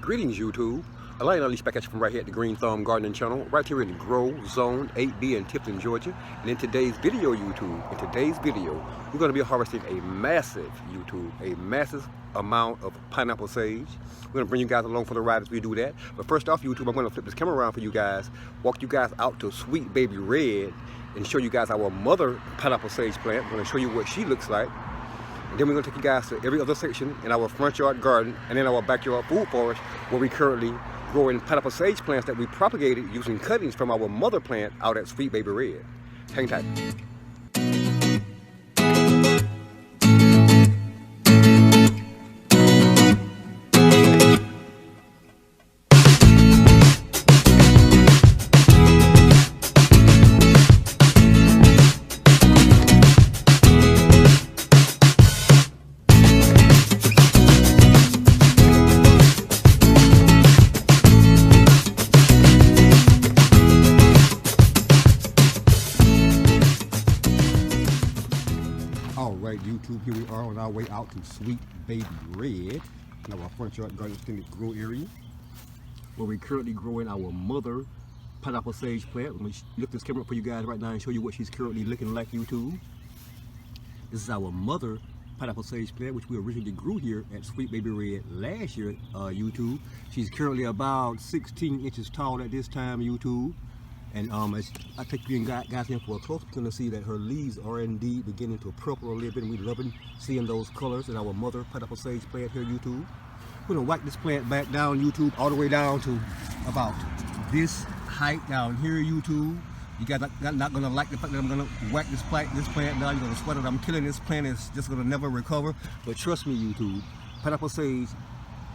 Greetings YouTube. Elaine Unleashed back at you from right here at the Green Thumb Gardening Channel, right here in the Grow Zone 8B in Tifton, Georgia. And in today's video, we're going to be harvesting a massive amount of pineapple sage. We're going to bring you guys along for the ride as we do that. But first off, YouTube, I'm going to flip this camera around for you guys, walk you guys out to Sweet Baby Red, and show you guys our mother pineapple sage plant. I'm going to show you what she looks like. And then we're going to take you guys to every other section in our front yard garden and in our backyard food forest where we currently growing pineapple sage plants that we propagated using cuttings from our mother plant out at Sweet Baby Red. Hang tight. Alright YouTube, here we are on our way out to Sweet Baby Red in our front yard garden extended grow area where we're currently growing our mother pineapple sage plant. Let me lift this camera up for you guys right now and show you what she's currently looking like, YouTube. This is our mother pineapple sage plant, which we originally grew here at Sweet Baby Red last year, YouTube. She's currently about 16 inches tall at this time, YouTube. And as I take you guys in for a close, you're going to see that her leaves are indeed beginning to purple a little bit, and we're loving seeing those colors in our mother pineapple sage plant here, YouTube. We're going to whack this plant back down, YouTube, all the way down to about this height down here, YouTube. You guys are not going to like the fact that I'm going to whack this plant down. You're going to sweat it. I'm killing this plant. It's just going to never recover. But trust me, YouTube, pineapple sage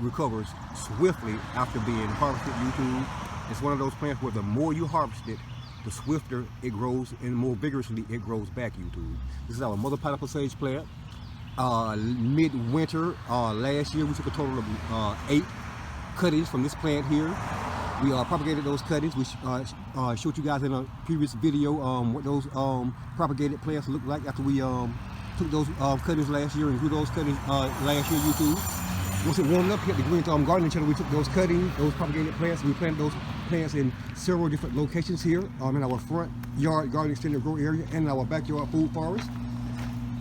recovers swiftly after being harvested, YouTube. It's one of those plants where the more you harvest it, the swifter it grows and more vigorously it grows back, YouTube. This is our mother pineapple sage plant. Mid-winter last year, we took a total of 8 cuttings from this plant here. We propagated those cuttings. We showed you guys in a previous video what those propagated plants look like after we took those cuttings last year and grew those cuttings last year, YouTube. Once it warmed up here at the Green Thumb Gardening Channel, we took those cuttings, those propagated plants, and we planted those plants in several different locations here in our front yard garden extended grow area and in our backyard food forest.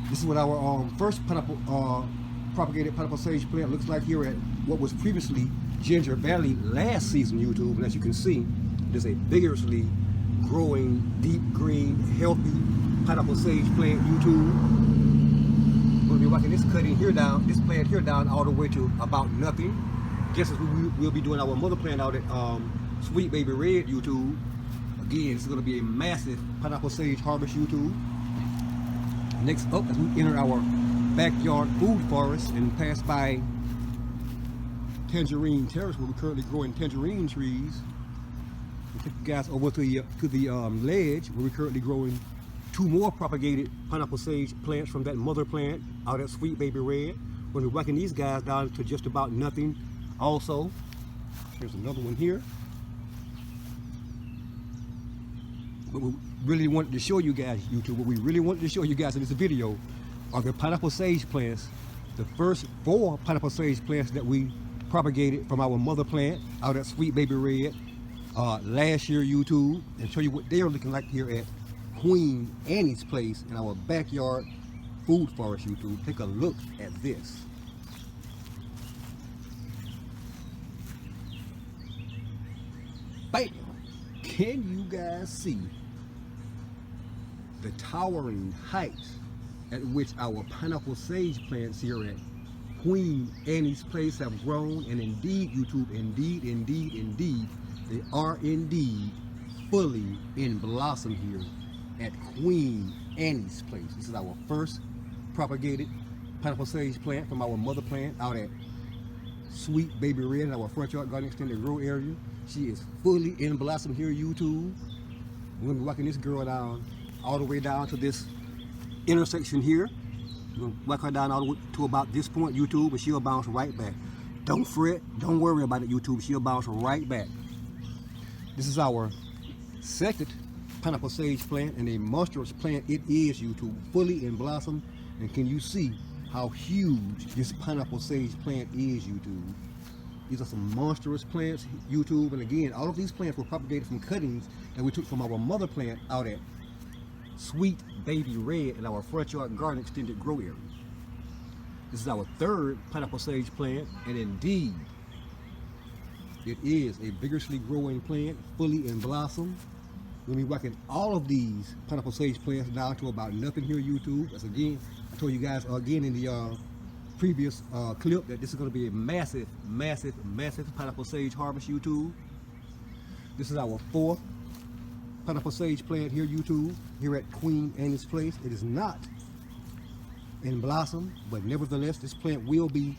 This is what our first propagated pineapple sage plant looks like here at what was previously Ginger Valley last season, YouTube. And as you can see, there's a vigorously growing, deep green, healthy pineapple sage plant, YouTube. We'll be walking this cutting here down, this plant here down all the way to about nothing. Just as we'll be doing our mother plant out at Sweet Baby Red, YouTube. Again, it's going to be a massive pineapple sage harvest, YouTube. Next up, as we enter our backyard food forest and pass by Tangerine Terrace, where we're currently growing tangerine trees. We'll take you guys over to the ledge, where we're currently growing 2 more propagated pineapple sage plants from that mother plant out at Sweet Baby Red. We're going to be whacking these guys down to just about nothing also. Here's another one here. But we really wanted to show you guys, YouTube, what we really wanted to show you guys in this video are the pineapple sage plants, the first 4 pineapple sage plants that we propagated from our mother plant out at Sweet Baby Red last year, YouTube, and show you what they're looking like here at Queen Annie's place in our backyard food forest, YouTube. Take a look at this. Bam! Can you guys see the towering height at which our pineapple sage plants here at Queen Annie's place have grown? And indeed, YouTube, indeed, they are indeed fully in blossom here at Queen Annie's place. This is our first propagated pineapple sage plant from our mother plant out at Sweet Baby Red in our front yard garden extended grow area. She is fully in blossom here, YouTube. We're gonna be walking this girl down all the way down to this intersection here. We're gonna walk her down all the way to about this point, YouTube, and she'll bounce right back. Don't fret, don't worry about it, YouTube. She'll bounce right back. This is our second pineapple sage plant, and a monstrous plant it is, YouTube, fully in blossom. And can you see how huge this pineapple sage plant is, YouTube? These are some monstrous plants, YouTube. And again, all of these plants were propagated from cuttings that we took from our mother plant out at Sweet Baby Red in our front yard garden extended grow area. This is our third pineapple sage plant, and indeed, it is a vigorously growing plant, fully in blossom. We'll be whacking all of these pineapple sage plants down to about nothing here, YouTube. As again, I told you guys again in the previous clip that this is going to be a massive, massive, massive pineapple sage harvest, YouTube. This is our fourth pineapple sage plant here, YouTube, here at Queen Annie's Place. It is not in blossom, but nevertheless, this plant will be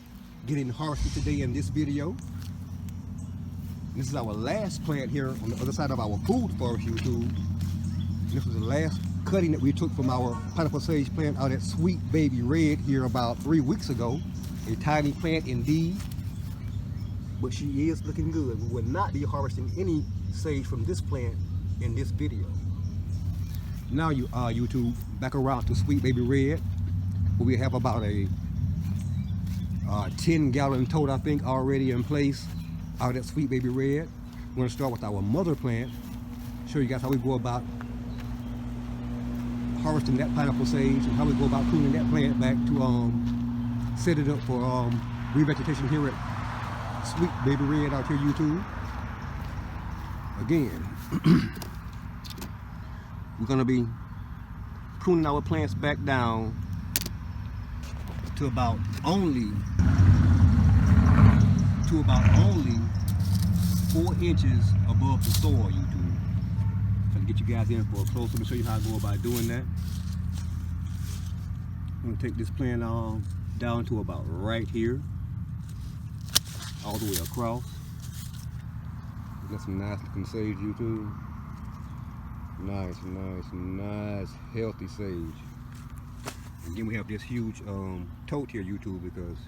getting harvested today in this video. This is our last plant here on the other side of our food forest, YouTube. This was the last cutting that we took from our pineapple sage plant out at Sweet Baby Red here about 3 weeks ago. A tiny plant indeed, but she is looking good. We will not be harvesting any sage from this plant in this video. Now YouTube, back around to Sweet Baby Red, where we have about a 10-gallon tote, I think, already in place out at Sweet Baby Red. We're going to start with our mother plant, show you guys how we go about harvesting that pineapple sage and how we go about pruning that plant back to set it up for revegetation here at Sweet Baby Red out here, YouTube. Again, we're going to be pruning our plants back down to about only 4 inches above the soil, YouTube. Trying to get you guys in for a close look and show you how I go about doing that. I'm going to take this plant down to about right here, all the way across. Got some nice looking sage, YouTube. Nice, nice, nice, healthy sage. And then we have this huge tote here, YouTube, because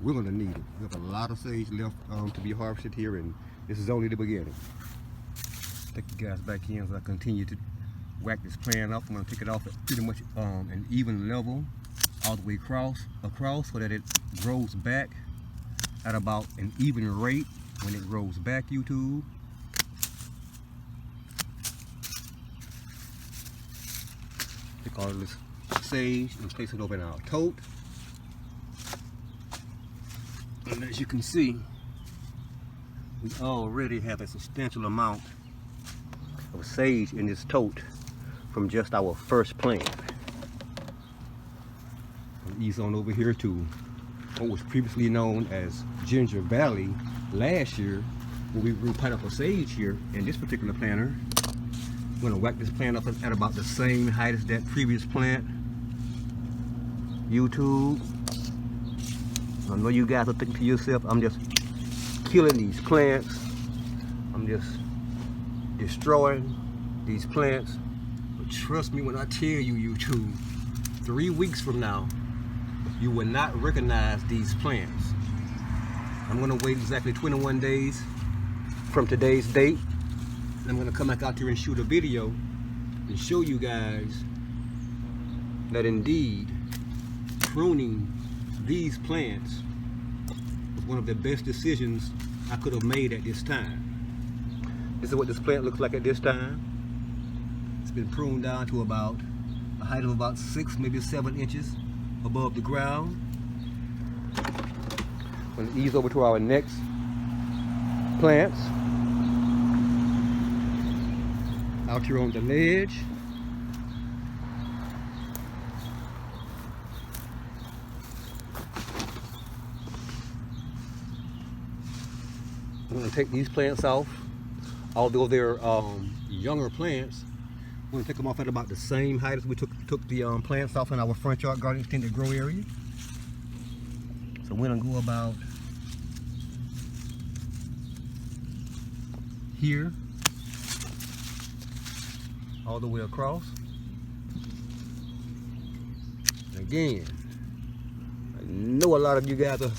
we're going to need it. We have a lot of sage left to be harvested here, and this is only the beginning. Take you guys back in as I continue to whack this plant up. I'm going to take it off at pretty much an even level all the way across so that it grows back at about an even rate when it grows back, YouTube. Take all of this sage and place it over in our tote. And as you can see, we already have a substantial amount of sage in this tote from just our first plant. We'll ease on over here to what was previously known as Ginger Valley last year, where we grew pineapple sage here in this particular planter. We're going to whack this plant up at about the same height as that previous plant, YouTube. I know you guys are thinking to yourself, I'm just killing these plants. I'm just destroying these plants. But trust me when I tell you, YouTube, 3 weeks from now, you will not recognize these plants. I'm going to wait exactly 21 days from today's date. And I'm going to come back out here and shoot a video and show you guys that indeed pruning these plants was one of the best decisions I could have made at this time. This is what this plant looks like at this time. It's been pruned down to about a height of about 6, maybe 7 inches above the ground. I'm going to ease over to our next plants out here on the ledge. I'm going to take these plants off. Although they're younger plants, we're going to take them off at about the same height as we took the plants off in our front yard garden extended grow area. So we're going to go about here all the way across. And again, I know a lot of you guys are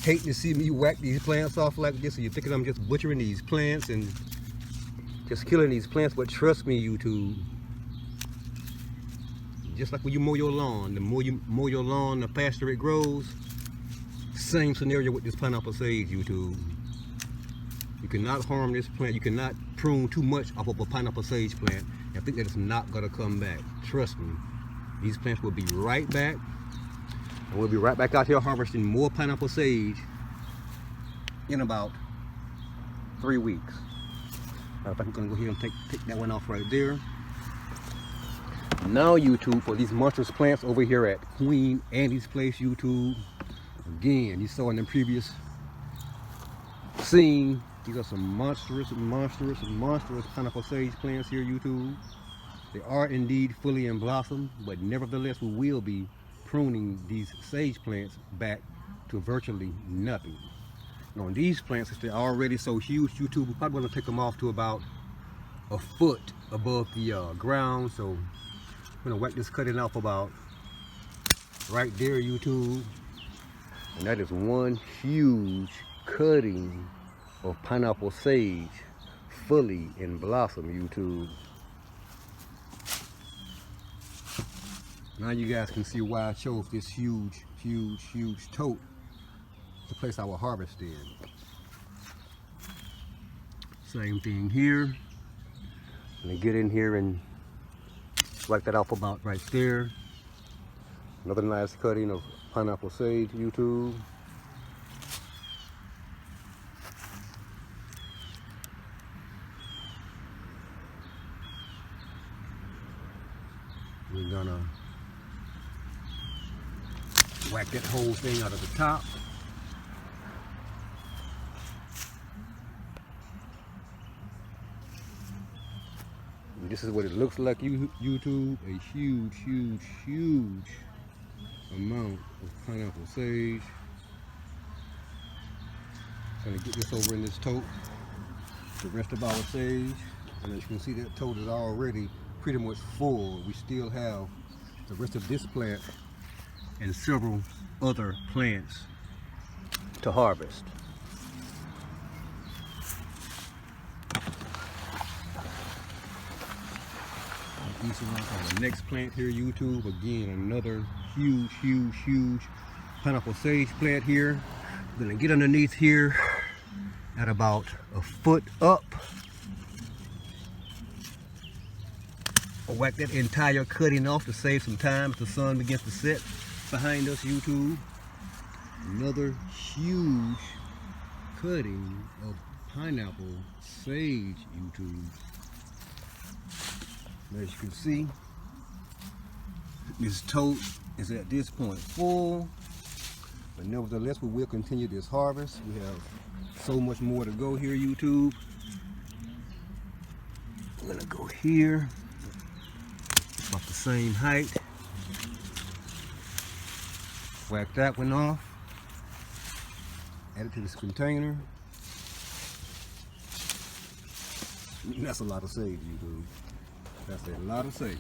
hating to see me whack these plants off like this, so you're thinking I'm just butchering these plants and just killing these plants, but trust me, YouTube, just like when you mow your lawn, the more you mow your lawn, the faster it grows. Same scenario with this pineapple sage, YouTube. You cannot harm this plant. You cannot prune too much off of a pineapple sage plant and think that it's not gonna come back. Trust me, these plants will be right back. And we'll be right back out here harvesting more pineapple sage in about 3 weeks. Matter of fact, I'm gonna go ahead and take that one off right there. Now, YouTube, for these monstrous plants over here at Queen Annie's Place, YouTube. Again, you saw in the previous scene, these are some monstrous pineapple sage plants here, YouTube. They are indeed fully in blossom, but nevertheless, we will be pruning these sage plants back to virtually nothing. Now, on these plants, since they're already so huge, YouTube, we're probably going to take them off to about a foot above the ground. So I'm going to whack this cutting off about right there, YouTube. And that is one huge cutting of pineapple sage, fully in blossom, YouTube. Now you guys can see why I chose this huge tote to place our harvest in. Same thing here. Let me get in here and wipe that off about right there. Another nice cutting of pineapple sage, YouTube. We're gonna whack that whole thing out of the top. And this is what it looks like, YouTube. A huge amount of pineapple sage. Gonna get this over in this tote, the rest of our sage. And as you can see, that tote is already pretty much full. We still have the rest of this plant and several other plants to harvest. These are the next plant here, YouTube. Again, another huge pineapple sage plant here. I'm gonna get underneath here at about a foot up. I'll whack that entire cutting off to save some time as the sun begins to set behind us, YouTube. Another huge cutting of pineapple sage, YouTube. As you can see, this tote is at this point full, but nevertheless, we will continue this harvest. We have so much more to go here, YouTube. I'm gonna go here, about the same height. Whack that one off, add it to this container. That's a lot of sage, YouTube. That's a lot of sage.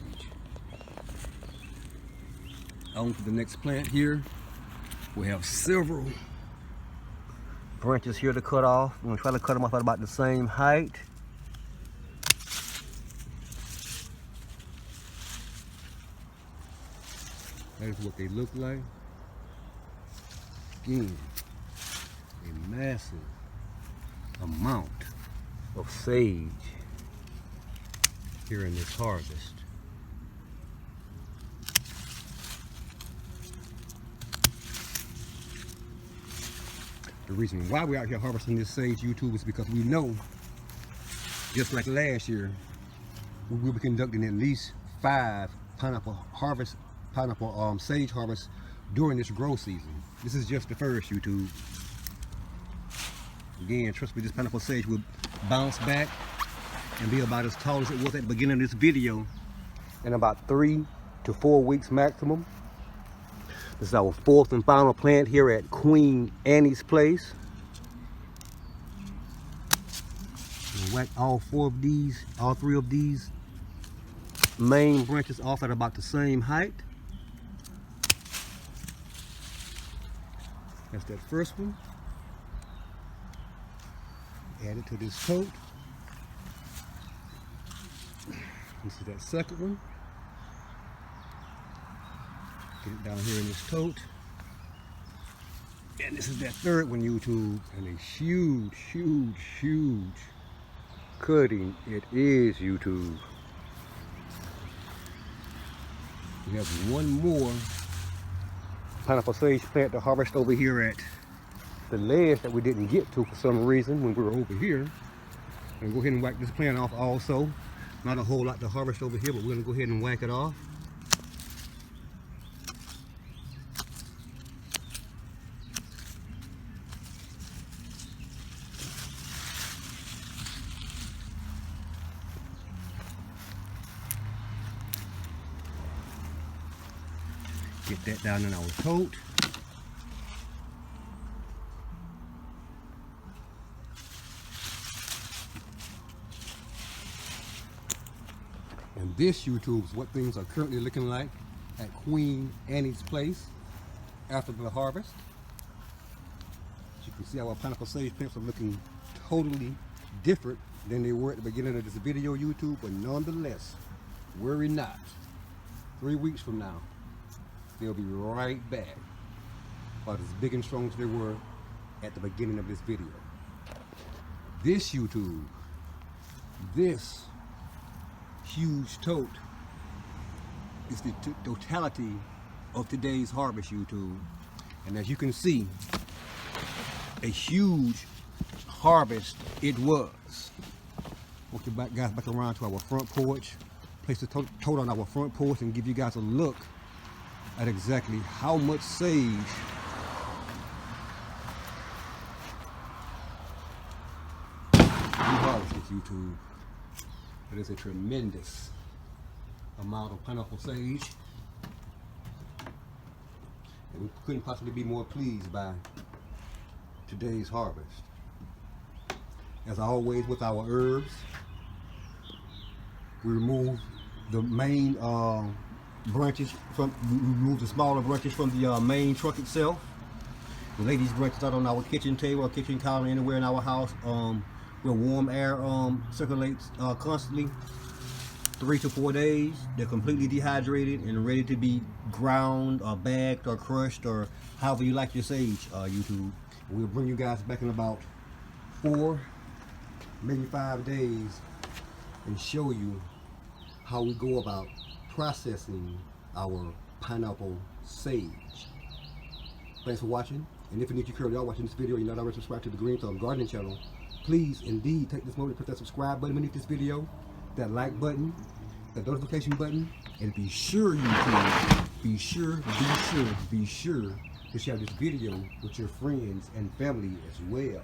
On to the next plant here. We have several branches here to cut off. I'm gonna try to cut them off at about the same height. That is what they look like. Again, a massive amount of sage here in this harvest. The reason why we're out here harvesting this sage, YouTube, is because we know, just like last year, we will be conducting at least 5 sage harvests during this growth season. This is just the first, YouTube. Again, trust me, this pineapple sage will bounce back and be about as tall as it was at the beginning of this video in about 3 to 4 weeks maximum. This is our 4th and final plant here at Queen Annie's Place. We'll whack all 3 of these main branches off at about the same height. That's that first one. Add it to this tote. This is that second one. Get it down here in this tote. And this is that third one, YouTube, and a huge, huge, huge cutting it is, YouTube. We have one more pineapple sage plant to harvest over here at the ledge that we didn't get to for some reason when we were over here. I'm gonna go ahead and whack this plant off also. Not a whole lot to harvest over here, but we're gonna go ahead and whack it off. Get that down in our tote. And this, YouTube, is what things are currently looking like at Queen Annie's place after the harvest. As you can see, our pineapple sage plants are looking totally different than they were at the beginning of this video, YouTube, but nonetheless, worry not. 3 weeks from now, they'll be right back, about as big and strong as they were at the beginning of this video. This, YouTube, this huge tote is the totality of today's harvest, YouTube. And as you can see, a huge harvest it was. Walk you back, guys, back around to our front porch, place the tote on our front porch and give you guys a look at exactly how much sage we harvested, YouTube. It is a tremendous amount of pineapple sage, and we couldn't possibly be more pleased by today's harvest. As always with our herbs, we remove the main branches from, remove the smaller branches from the main trunk itself. We lay these branches out on our kitchen table or kitchen counter anywhere in our house where warm air circulates constantly. 3 to 4 days, they're completely dehydrated and ready to be ground or bagged or crushed or however you like your sage, YouTube. We'll bring you guys back in about 4, maybe 5 days and show you how we go about processing our pineapple sage. Thanks for watching, and if you currently are watching this video and you're not already subscribed to the Green Thumb Gardening channel, please indeed take this moment to put that subscribe button beneath this video, that like button, that notification button, and be sure be sure to share this video with your friends and family as well.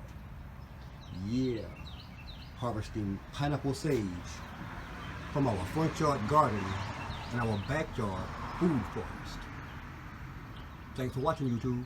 Yeah, harvesting pineapple sage from our front yard garden and our backyard food forest. Thanks for watching, YouTube.